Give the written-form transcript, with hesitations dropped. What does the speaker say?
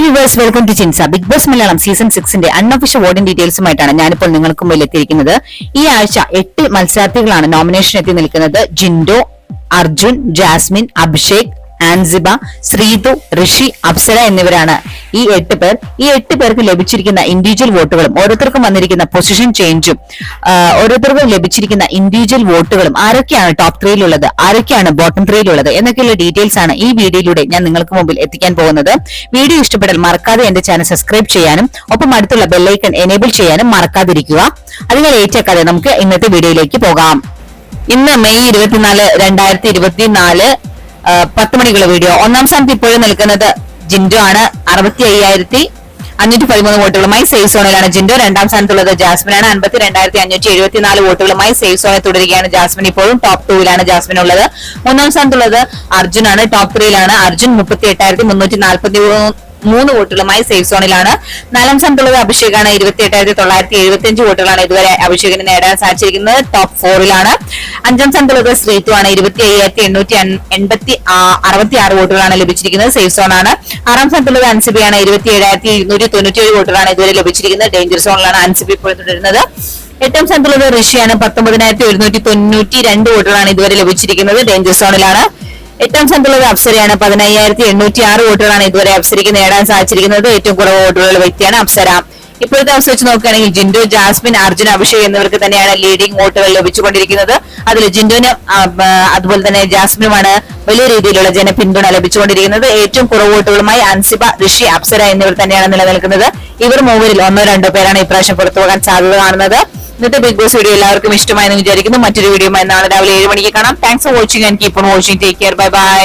Viewers, welcome to Chinsa. Big boss Malayalam season 6ന്റെ unofficial voting ഡീറ്റെയിൽസുമായിട്ടാണ് ഞാനിപ്പോൾ നിങ്ങൾക്ക് മുമ്പിൽ എത്തിയിരിക്കുന്നത്. ഈ ആഴ്ച 8 മത്സരാർത്ഥികളാണ് നോമിനേഷൻ എത്തി നിൽക്കുന്നത്. ജിൻഡോ, അർജുൻ, ജാസ്മിൻ, അഭിഷേക്, ആൻസിബ, ശ്രീതു, ഋഷി, അപ്സര എന്നിവരാണ് ഈ 8 പേർ. ഈ 8 പേർക്ക് ലഭിച്ചിരിക്കുന്ന ഇൻഡിവിജ്വൽ വോട്ടുകളും ഓരോരുത്തർക്കും വന്നിരിക്കുന്ന പൊസിഷൻ ചേഞ്ചും ഓരോരുത്തർക്കും ലഭിച്ചിരിക്കുന്ന ഇൻഡിവിജ്വൽ വോട്ടുകളും ആരൊക്കെയാണ് ടോപ്പ് 3യിലുള്ളത്, ആരൊക്കെയാണ് ബോട്ടം 3യിലുള്ളത് എന്നൊക്കെയുള്ള ഡീറ്റെയിൽസ് ആണ് ഈ വീഡിയോയിലൂടെ ഞാൻ നിങ്ങൾക്ക് മുമ്പിൽ എത്തിക്കാൻ പോകുന്നത്. വീഡിയോ ഇഷ്ടപ്പെട്ടാൽ മറക്കാതെ എന്റെ ചാനൽ സബ്സ്ക്രൈബ് ചെയ്യാനും ഒപ്പം അടുത്തുള്ള ബെല്ലൈക്കൺ എനേബിൾ ചെയ്യാനും മറക്കാതിരിക്കുക. അതിനെ ലേറ്റാക്കാതെ നമുക്ക് ഇന്നത്തെ വീഡിയോയിലേക്ക് പോകാം. ഇന്ന് മെയ് 24, 2024 10 മണിക്കുള്ള വീഡിയോ. ഒന്നാം സ്ഥാനത്ത് ഇപ്പോഴും നിൽക്കുന്നത് ജിൻഡോ ആണ്. 65,513 വോട്ടുകളുമായി സേഫ് സോണിലാണ് ജിൻഡോ. രണ്ടാം സ്ഥാനത്തുള്ളത് ജാസ്മിൻ ആണ്. 52,574 വോട്ടുകളുമായി സേഫ് സോണിൽ തുടരുകയാണ് ജാസ്മിൻ. ഇപ്പോഴും ടോപ്പ് 2ലാണ് ജാസ്മിൻ ഉള്ളത്. മൂന്നാം സ്ഥാനത്തുള്ളത് അർജുൻ ആണ്. ടോപ്പ് 3യിലാണ് അർജുൻ. 38,343 വോട്ടുകളുമായി സേഫ് സോണിലാണ്. നാലാം സ്ഥാനത്തുള്ളത് അഭിഷേകാണ്. 28,975 വോട്ടുകളാണ് ഇതുവരെ അഭിഷേകിന് നേടാൻ സാധിച്ചിരിക്കുന്നത്. ടോപ്പ് 4ലാണ്. അഞ്ചാം സ്ഥാനത്തുള്ളത് ശ്രീതു ആണ്. 25,866 വോട്ടുകളാണ് ലഭിച്ചിരിക്കുന്നത്. സേഫ് സോൺ ആണ്. ആറാം സ്ഥാനത്തുള്ളത് അൻസിബിയാണ്. 27,297 വോട്ടുകളാണ് ഇതുവരെ ലഭിച്ചിരിക്കുന്നത്. ഡേഞ്ചർ സോണിലാണ് അൻസിബി ഇപ്പോൾ തുടരുന്നത്. എട്ടാം സ്ഥാനത്തുള്ളത് ഋഷിയാണ്. 19,192 വോട്ടുകളാണ് ഇതുവരെ ലഭിച്ചിരിക്കുന്നത്. ഡേഞ്ചർ സോണിലാണ്. എട്ടാം സ്ഥാനത്തുള്ളത് അപ്സരയാണ്. 15,806 വോട്ടുകളാണ് ഇതുവരെ അപ്സരയ്ക്ക് നേടാൻ സാധിച്ചിരിക്കുന്നത്. ഏറ്റവും കുറവ് വോട്ടുകളുള്ള വ്യക്തിയാണ് അപ്സര. ഇപ്പോഴത്തെ അവസ്ഥ വെച്ച് നോക്കുകയാണെങ്കിൽ ജിൻഡോ, ജാസ്മിൻ, അർജുൻ, അഭിഷേക് എന്നിവർക്ക് തന്നെയാണ് ലീഡിംഗ് വോട്ടുകൾ ലഭിച്ചുകൊണ്ടിരിക്കുന്നത്. അതിൽ ജിൻഡോനും അതുപോലെ തന്നെ ജാസ്മിനുമാണ് വലിയ രീതിയിലുള്ള ജനപിന്തുണ ലഭിച്ചുകൊണ്ടിരിക്കുന്നത്. ഏറ്റവും കുറവ് വോട്ടുകളുമായി അൻസിബ, ഋഷി, അപ്സര എന്നിവർ തന്നെയാണ് നിലനിൽക്കുന്നത്. ഇവർ മൂവരിൽ 1-2 പേരാണ് ഇപ്രാവശ്യം പുറത്തു പോകാൻ സാധ്യത കാണുന്നത്. ഇന്നത്തെ ബിഗ് ബോസ് വീഡിയോ എല്ലാവർക്കും ഇഷ്ടമായെന്ന് വിചാരിക്കുന്നു. മറ്റൊരു വീഡിയോയുമായി നാളെ രാവിലെ 7 മണിക്ക് കാണാം. Thanks for watching and keep on watching. Take care. Bye bye.